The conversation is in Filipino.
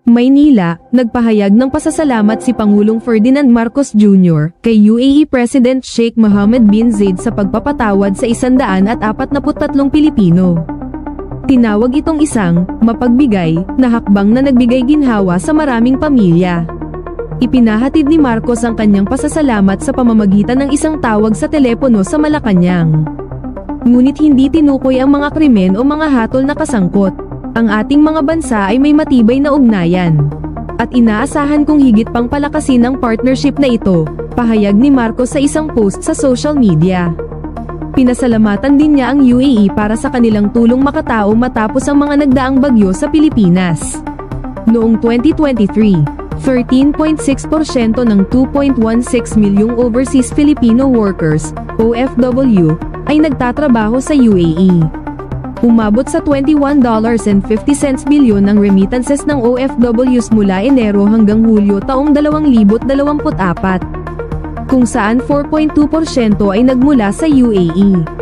Maynila, nagpahayag ng pasasalamat si Pangulong Ferdinand Marcos Jr. kay UAE President Sheikh Mohammed bin Zayed sa pagpapatawad sa 143 Pilipino. Tinawag itong isang mapagbigay na hakbang na nagbigay ginhawa sa maraming pamilya. Ipinahatid ni Marcos ang kanyang pasasalamat sa pamamagitan ng isang tawag sa telepono sa Malacanang. Ngunit hindi tinukoy ang mga krimen o mga hatol na kasangkot. Ang ating mga bansa ay may matibay na ugnayan. At inaasahan kong higit pang palakasin ang partnership na ito, pahayag ni Marcos sa isang post sa social media. Pinasalamatan din niya ang UAE para sa kanilang tulong makatao matapos ang mga nagdaang bagyo sa Pilipinas. Noong 2023, 13.6% ng 2.16 milyong overseas Filipino workers, OFW, ay nagtatrabaho sa UAE. Umabot sa $21.50 bilyon ang remittances ng OFWs mula Enero hanggang Hulyo taong 2024, kung saan 4.2% ay nagmula sa UAE.